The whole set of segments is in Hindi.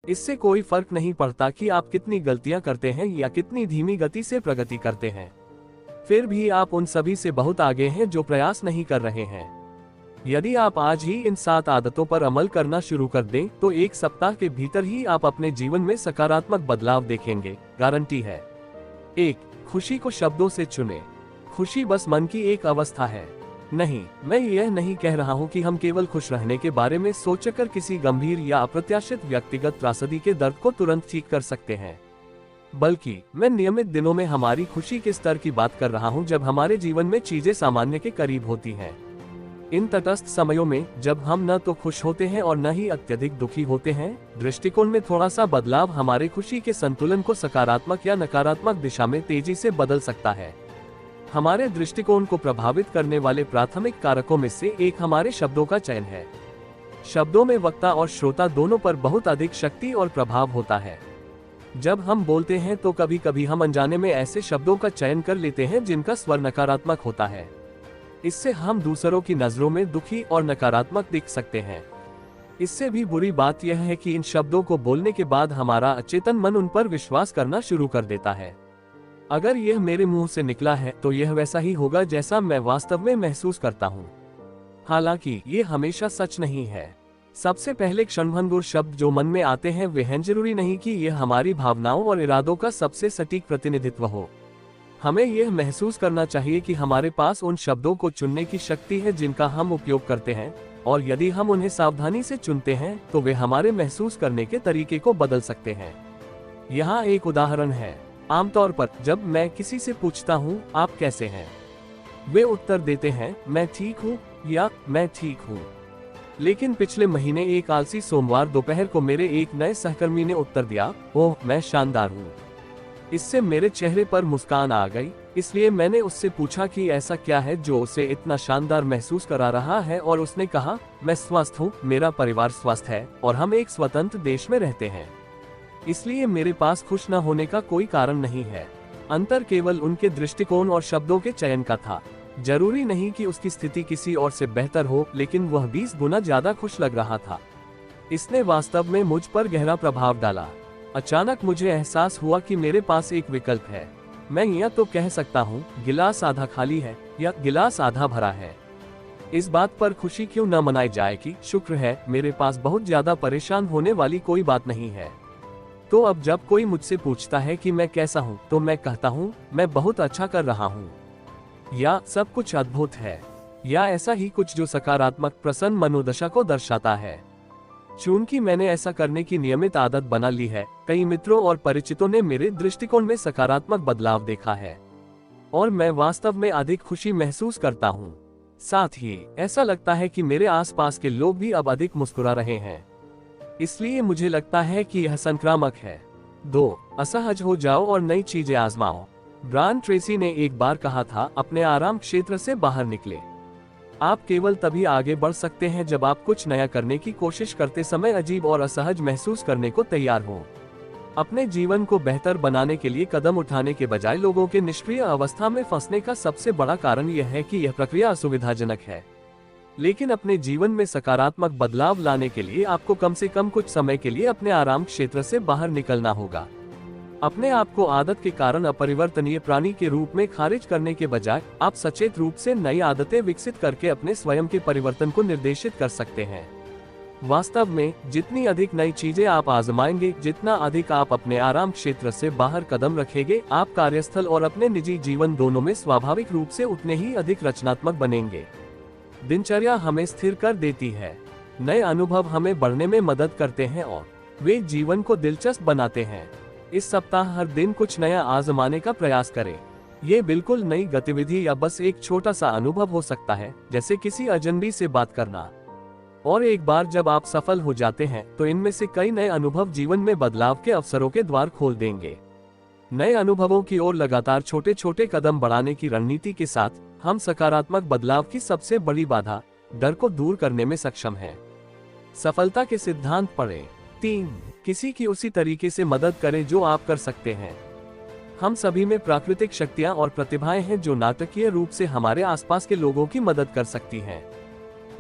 इससे कोई फर्क नहीं पड़ता कि आप कितनी गलतियां करते हैं या कितनी धीमी गति से प्रगति करते हैं, फिर भी आप उन सभी से बहुत आगे हैं जो प्रयास नहीं कर रहे हैं। यदि आप आज ही इन 7 आदतों पर अमल करना शुरू कर दें तो एक सप्ताह के भीतर ही आप अपने जीवन में सकारात्मक बदलाव देखेंगे, गारंटी है। 1. खुशी को शब्दों से चुनें। खुशी बस मन की एक अवस्था है। नहीं, मैं यह नहीं कह रहा हूं कि हम केवल खुश रहने के बारे में सोचकर किसी गंभीर या अप्रत्याशित व्यक्तिगत त्रासदी के दर्द को तुरंत ठीक कर सकते हैं, बल्कि मैं नियमित दिनों में हमारी खुशी के स्तर की बात कर रहा हूं जब हमारे जीवन में चीजें सामान्य के करीब होती हैं। इन तटस्थ समयों में जब हम न तो खुश होते हैं और न ही अत्यधिक दुखी होते हैं, दृष्टिकोण में थोड़ा सा बदलाव हमारे खुशी के संतुलन को सकारात्मक या नकारात्मक दिशा में तेजी से बदल सकता है। हमारे दृष्टिकोण को प्रभावित करने वाले प्राथमिक कारकों में से एक हमारे शब्दों का चयन है। शब्दों में वक्ता और श्रोता दोनों पर बहुत अधिक शक्ति और प्रभाव होता है। जब हम बोलते हैं तो कभी कभी हम अनजाने में ऐसे शब्दों का चयन कर लेते हैं जिनका स्वर नकारात्मक होता है। इससे हम दूसरों की नजरों में दुखी और नकारात्मक दिख सकते हैं। इससे भी बुरी बात यह है कि इन शब्दों को बोलने के बाद हमारा अचेतन मन उन पर विश्वास करना शुरू कर देता है। अगर यह मेरे मुंह से निकला है तो यह वैसा ही होगा जैसा मैं वास्तव में महसूस करता हूँ। हालांकि ये हमेशा सच नहीं है। सबसे पहले क्षणभंगुर शब्द जो मन में आते हैं वे हैं, जरूरी नहीं कि यह हमारी भावनाओं और इरादों का सबसे सटीक प्रतिनिधित्व हो। हमें यह महसूस करना चाहिए कि हमारे पास उन शब्दों को चुनने की शक्ति है जिनका हम उपयोग करते हैं, और यदि हम उन्हें सावधानी से चुनते हैं तो वे हमारे महसूस करने के तरीके को बदल सकते हैं। यहाँ एक उदाहरण है। आमतौर पर जब मैं किसी से पूछता हूँ आप कैसे हैं, वे उत्तर देते हैं मैं ठीक हूँ या मैं ठीक हूँ। लेकिन पिछले महीने एक आलसी सोमवार दोपहर को मेरे एक नए सहकर्मी ने उत्तर दिया, ओह मैं शानदार हूँ। इससे मेरे चेहरे पर मुस्कान आ गई, इसलिए मैंने उससे पूछा कि ऐसा क्या है जो उसे इतना शानदार महसूस करा रहा है, और उसने कहा मैं स्वस्थ हूँ, मेरा परिवार स्वस्थ है और हम एक स्वतंत्र देश में रहते हैं, इसलिए मेरे पास खुश न होने का कोई कारण नहीं है। अंतर केवल उनके दृष्टिकोण और शब्दों के चयन का था। जरूरी नहीं कि उसकी स्थिति किसी और से बेहतर हो, लेकिन वह 20 गुना ज्यादा खुश लग रहा था। इसने वास्तव में मुझ पर गहरा प्रभाव डाला। अचानक मुझे एहसास हुआ कि मेरे पास एक विकल्प है। मैं या तो कह सकता हूँ गिलास आधा खाली है या गिलास आधा भरा है। इस बात पर खुशी क्यों न मनाई जाए कि शुक्र है मेरे पास बहुत ज्यादा परेशान होने वाली कोई बात नहीं है। तो अब जब कोई मुझसे पूछता है कि मैं कैसा हूँ तो मैं कहता हूँ मैं बहुत अच्छा कर रहा हूँ, या सब कुछ अद्भुत है, या ऐसा ही कुछ जो सकारात्मक प्रसन्न मनोदशा को दर्शाता है। चूंकि मैंने ऐसा करने की नियमित आदत बना ली है, कई मित्रों और परिचितों ने मेरे दृष्टिकोण में सकारात्मक बदलाव देखा है और मैं वास्तव में अधिक खुशी महसूस करता हूँ। साथ ही ऐसा लगता है कि मेरे आसपास के लोग भी अब अधिक मुस्कुरा रहे हैं, इसलिए मुझे लगता है कि यह संक्रामक है। 2. असहज हो जाओ और नई चीजें आजमाओ। ब्रायन ट्रेसी ने एक बार कहा था, अपने आराम क्षेत्र से बाहर निकले। आप केवल तभी आगे बढ़ सकते हैं जब आप कुछ नया करने की कोशिश करते समय अजीब और असहज महसूस करने को तैयार हो। अपने जीवन को बेहतर बनाने के लिए कदम उठाने के बजाय लोगों के निष्क्रिय अवस्था में फंसने का सबसे बड़ा कारण यह है कि यह प्रक्रिया असुविधाजनक है। लेकिन अपने जीवन में सकारात्मक बदलाव लाने के लिए आपको कम से कम कुछ समय के लिए अपने आराम क्षेत्र से बाहर निकलना होगा। अपने आप को आदत के कारण अपरिवर्तनीय प्राणी के रूप में खारिज करने के बजाय आप सचेत रूप से नई आदतें विकसित करके अपने स्वयं के परिवर्तन को निर्देशित कर सकते हैं। वास्तव में जितनी अधिक नई चीजें आप आजमाएंगे, जितना अधिक आप अपने आराम क्षेत्र से बाहर कदम रखेंगे, आप कार्यस्थल और अपने निजी जीवन दोनों में स्वाभाविक रूप से उतने ही अधिक रचनात्मक बनेंगे। दिनचर्या हमें स्थिर कर देती है। नए अनुभव हमें बढ़ने में मदद करते हैं और वे जीवन को दिलचस्प बनाते हैं। इस सप्ताह हर दिन कुछ नया आजमाने का प्रयास करें। ये बिल्कुल नई गतिविधि या बस एक छोटा सा अनुभव हो सकता है, जैसे किसी अजनबी से बात करना। और एक बार जब आप सफल हो जाते हैं तो इनमें से कई नए अनुभव जीवन में बदलाव के अवसरों के द्वार खोल देंगे। नए अनुभवों की ओर लगातार छोटे छोटे कदम बढ़ाने की रणनीति के साथ हम सकारात्मक बदलाव की सबसे बड़ी बाधा, डर को दूर करने में सक्षम हैं। सफलता के सिद्धांत पढ़ें। 3. किसी की उसी तरीके से मदद करें जो आप कर सकते हैं। हम सभी में प्राकृतिक शक्तियां और प्रतिभाएं हैं जो नाटकीय रूप से हमारे आसपास के लोगों की मदद कर सकती हैं।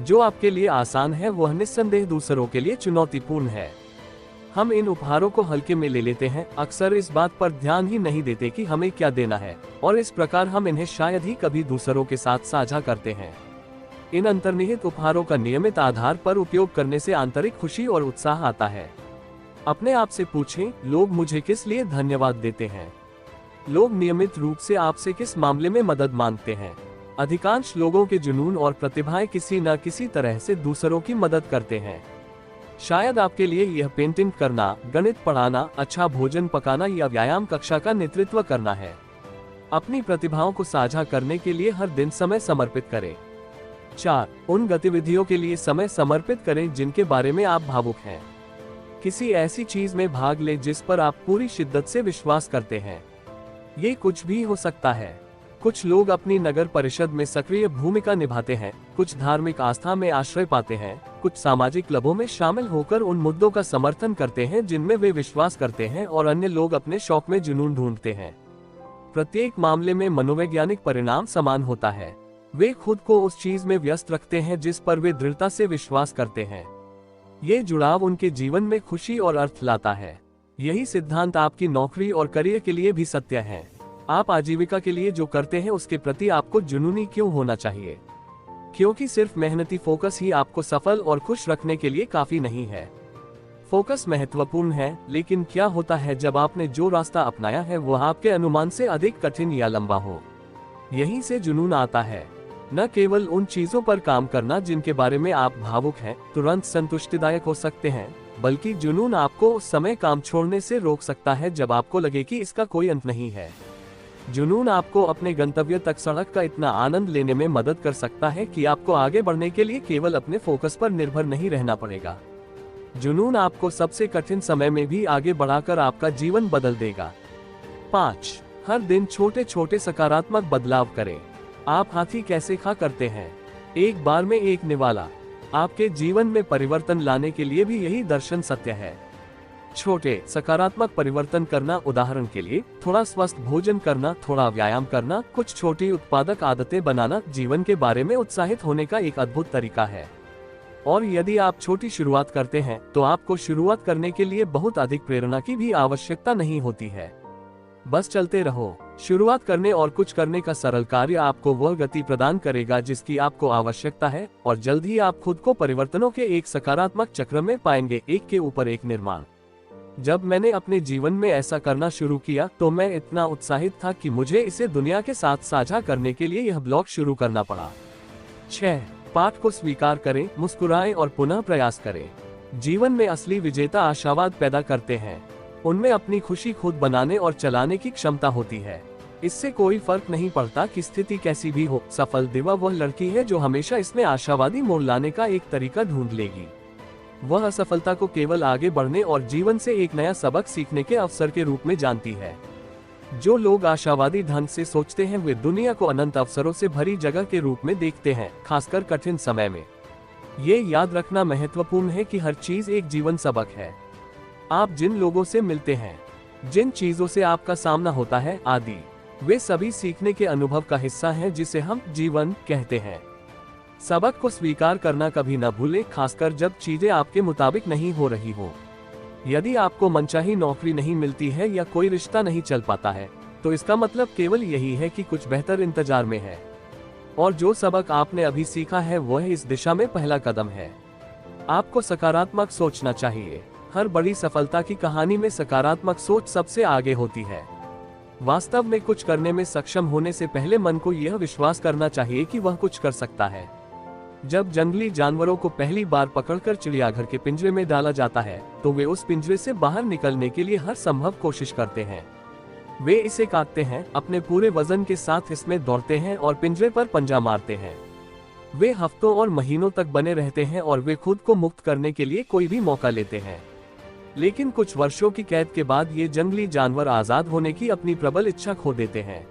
जो आपके लिए आसान है वह निस्संदेह दूसरों के लिए चुनौतीपूर्ण है। हम इन उपहारों को हल्के में ले लेते हैं, अक्सर इस बात पर ध्यान ही नहीं देते कि हमें क्या देना है, और इस प्रकार हम इन्हें शायद ही कभी दूसरों के साथ साझा करते हैं। इन अंतर्निहित उपहारों का नियमित आधार पर उपयोग करने से आंतरिक खुशी और उत्साह आता है। अपने आप से पूछें, लोग मुझे किस लिए धन्यवाद देते हैं? लोग नियमित रूप से आपसे किस मामले में मदद मांगते हैं? अधिकांश लोगों के जुनून और प्रतिभाएं किसी न किसी तरह से दूसरों की मदद करते हैं। शायद आपके लिए यह पेंटिंग करना, गणित पढ़ाना, अच्छा भोजन पकाना या व्यायाम कक्षा का नेतृत्व करना है। अपनी प्रतिभाओं को साझा करने के लिए हर दिन समय समर्पित करें। 4. उन गतिविधियों के लिए समय समर्पित करें जिनके बारे में आप भावुक हैं। किसी ऐसी चीज में भाग लें जिस पर आप पूरी शिद्दत से विश्वास करते हैं। ये कुछ भी हो सकता है। कुछ लोग अपनी नगर परिषद में सक्रिय भूमिका निभाते हैं, कुछ धार्मिक आस्था में आश्रय पाते हैं, कुछ सामाजिक क्लबों में शामिल होकर उन मुद्दों का समर्थन करते हैं जिनमें वे विश्वास करते हैं, और अन्य लोग अपने शौक में जुनून ढूंढते हैं। प्रत्येक मामले में मनोवैज्ञानिक परिणाम समान होता है। वे खुद को उस चीज में व्यस्त रखते हैं जिस पर वे दृढ़ता से विश्वास करते हैं। ये जुड़ाव उनके जीवन में खुशी और अर्थ लाता है। यही सिद्धांत आपकी नौकरी और करियर के लिए भी सत्य है। आप आजीविका के लिए जो करते हैं उसके प्रति आपको जुनूनी क्यों होना चाहिए? क्योंकि सिर्फ मेहनती फोकस ही आपको सफल और खुश रखने के लिए काफी नहीं है। फोकस महत्वपूर्ण है, लेकिन क्या होता है जब आपने जो रास्ता अपनाया है वह आपके अनुमान से अधिक कठिन या लंबा हो? यहीं से जुनून आता है। न केवल उन चीजों पर काम करना जिनके बारे में आप भावुक हैं तुरंत संतुष्टिदायक हो सकते हैं, बल्कि जुनून आपको उस समय काम छोड़ने से रोक सकता है जब आपको लगे कि इसका कोई अंत नहीं है। जुनून आपको अपने गंतव्य तक सड़क का इतना आनंद लेने में मदद कर सकता है कि आपको आगे बढ़ने के लिए केवल अपने फोकस पर निर्भर नहीं रहना पड़ेगा। जुनून आपको सबसे कठिन समय में भी आगे बढ़ाकर आपका जीवन बदल देगा। 5. हर दिन छोटे छोटे सकारात्मक बदलाव करें। आप हाथी कैसे खा करते हैं? एक बार में एक निवाला। आपके जीवन में परिवर्तन लाने के लिए भी यही दर्शन सत्य है। छोटे सकारात्मक परिवर्तन करना, उदाहरण के लिए थोड़ा स्वस्थ भोजन करना, थोड़ा व्यायाम करना, कुछ छोटी उत्पादक आदतें बनाना, जीवन के बारे में उत्साहित होने का एक अद्भुत तरीका है। और यदि आप छोटी शुरुआत करते हैं तो आपको शुरुआत करने के लिए बहुत अधिक प्रेरणा की भी आवश्यकता नहीं होती है। बस चलते रहो। शुरुआत करने और कुछ करने का सरल कार्य आपको वह गति प्रदान करेगा जिसकी आपको आवश्यकता है, और जल्द ही आप खुद को परिवर्तनों के एक सकारात्मक चक्र में पाएंगे, एक के ऊपर एक निर्माण। जब मैंने अपने जीवन में ऐसा करना शुरू किया तो मैं इतना उत्साहित था कि मुझे इसे दुनिया के साथ साझा करने के लिए यह ब्लॉग शुरू करना पड़ा। 6. पाठ को स्वीकार करें, मुस्कुराएं और पुनः प्रयास करें। जीवन में असली विजेता आशावाद पैदा करते हैं। उनमें अपनी खुशी खुद बनाने और चलाने की क्षमता होती है। इससे कोई फर्क नहीं पड़ता कि स्थिति कैसी भी हो। सफल दिवा वह लड़की है जो हमेशा इसमें आशावादी मोड़ लाने का एक तरीका ढूंढ लेगी। वह असफलता को केवल आगे बढ़ने और जीवन से एक नया सबक सीखने के अवसर के रूप में जानती है। जो लोग आशावादी ढंग से सोचते हैं वे दुनिया को अनंत अवसरों से भरी जगह के रूप में देखते हैं, खासकर कठिन समय में। ये याद रखना महत्वपूर्ण है कि हर चीज एक जीवन सबक है। आप जिन लोगों से मिलते हैं, जिन चीजों से आपका सामना होता है आदि, वे सभी सीखने के अनुभव का हिस्सा हैं जिसे हम जीवन कहते हैं। सबक को स्वीकार करना कभी न भूलें, खासकर जब चीजें आपके मुताबिक नहीं हो रही हो। यदि आपको मनचाही नौकरी नहीं मिलती है या कोई रिश्ता नहीं चल पाता है तो इसका मतलब केवल यही है कि कुछ बेहतर इंतजार में है, और जो सबक आपने अभी सीखा है वह इस दिशा में पहला कदम है। आपको सकारात्मक सोचना चाहिए। हर बड़ी सफलता की कहानी में सकारात्मक सोच सबसे आगे होती है। वास्तव में कुछ करने में सक्षम होने से पहले मन को यह विश्वास करना चाहिए कि वह कुछ कर सकता है। जब जंगली जानवरों को पहली बार पकड़कर चिड़ियाघर के पिंजरे में डाला जाता है तो वे उस पिंजरे से बाहर निकलने के लिए हर संभव कोशिश करते हैं। वे इसे काटते हैं, अपने पूरे वजन के साथ इसमें दौड़ते हैं और पिंजरे पर पंजा मारते हैं। वे हफ्तों और महीनों तक बने रहते हैं और वे खुद को मुक्त करने के लिए कोई भी मौका लेते हैं। लेकिन कुछ वर्षों की कैद के बाद ये जंगली जानवर आजाद होने की अपनी प्रबल इच्छा खो देते हैं।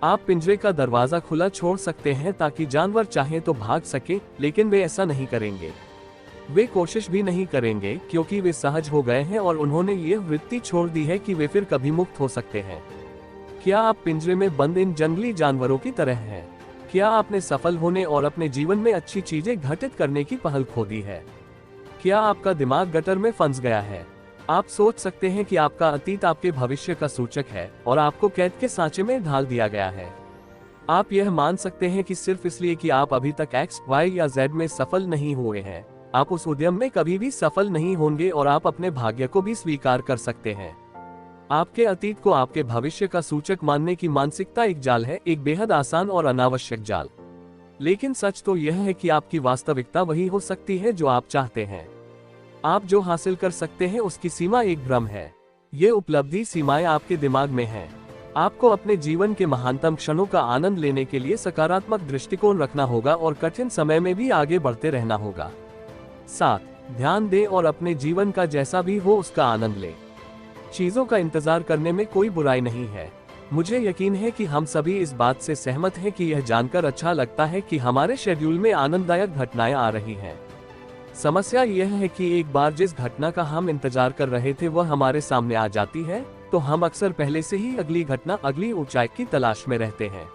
आप पिंजरे का दरवाजा खुला छोड़ सकते हैं ताकि जानवर चाहे तो भाग सके, लेकिन वे ऐसा नहीं करेंगे। वे कोशिश भी नहीं करेंगे क्योंकि वे सहज हो गए हैं और उन्होंने ये वृत्ति छोड़ दी है कि वे फिर कभी मुक्त हो सकते हैं। क्या आप पिंजरे में बंद इन जंगली जानवरों की तरह हैं? क्या आपने सफल होने और अपने जीवन में अच्छी चीजें घटित करने की पहल खो दी है? क्या आपका दिमाग गटर में फंस गया है? आप सोच सकते हैं कि आपका अतीत आपके भविष्य का सूचक है और आपको कैद के सांचे में ढाल दिया गया है। आप यह मान सकते हैं कि सिर्फ इसलिए कि आप अभी तक X, Y या Z में सफल नहीं हुए हैं, आप उस उद्यम में कभी भी सफल नहीं होंगे और आप अपने भाग्य को भी स्वीकार कर सकते हैं। आपके अतीत को आपके भविष्य का सूचक मानने की मानसिकता एक जाल है, एक बेहद आसान और अनावश्यक जाल। लेकिन सच तो यह है कि आपकी वास्तविकता वही हो सकती है जो आप चाहते हैं। आप जो हासिल कर सकते हैं उसकी सीमा एक भ्रम है। ये उपलब्धि सीमाएं आपके दिमाग में हैं। आपको अपने जीवन के महानतम क्षणों का आनंद लेने के लिए सकारात्मक दृष्टिकोण रखना होगा और कठिन समय में भी आगे बढ़ते रहना होगा। 7. ध्यान दें और अपने जीवन का जैसा भी हो उसका आनंद लें। चीजों का इंतजार करने में कोई बुराई नहीं है। मुझे यकीन है कि हम सभी इस बात से सहमत हैं कि यह जानकर अच्छा लगता है कि हमारे शेड्यूल में आनंददायक घटनाएं आ रही हैं। समस्या यह है कि एक बार जिस घटना का हम इंतजार कर रहे थे वह हमारे सामने आ जाती है, तो हम अक्सर पहले से ही अगली घटना, अगली ऊंचाई की तलाश में रहते हैं।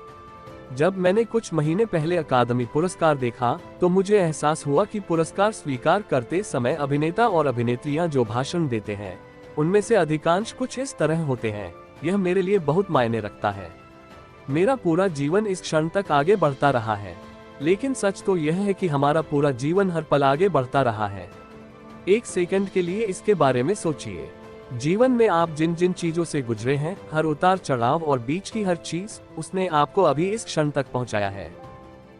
जब मैंने कुछ महीने पहले अकादमी पुरस्कार देखा, तो मुझे एहसास हुआ कि पुरस्कार स्वीकार करते समय अभिनेता और अभिनेत्रियां जो भाषण देते हैं, उनमें से अधिकांश कुछ इस तरह होते हैं। यह मेरे लिए बहुत मायने रखता है। मेरा पूरा जीवन इस क्षण तक आगे बढ़ता रहा है। लेकिन सच तो यह है कि हमारा पूरा जीवन हर पल आगे बढ़ता रहा है। एक सेकंड के लिए इसके बारे में सोचिए। जीवन में आप जिन जिन चीजों से गुजरे हैं, हर उतार चढ़ाव और बीच की हर चीज, उसने आपको अभी इस क्षण तक पहुंचाया है।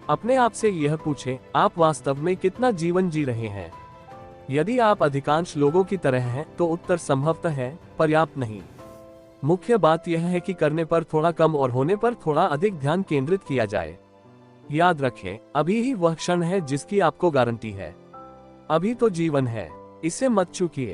अपने आप से यह पूछें, आप वास्तव में कितना जीवन जी रहे हैं? यदि आप अधिकांश लोगों की तरह हैं, तो उत्तर संभवतः है पर्याप्त नहीं। मुख्य बात यह है कि करने पर थोड़ा कम और होने पर थोड़ा अधिक ध्यान केंद्रित किया जाए। याद रखें, अभी ही वह क्षण है जिसकी आपको गारंटी है। अभी तो जीवन है, इसे मत चूकिए।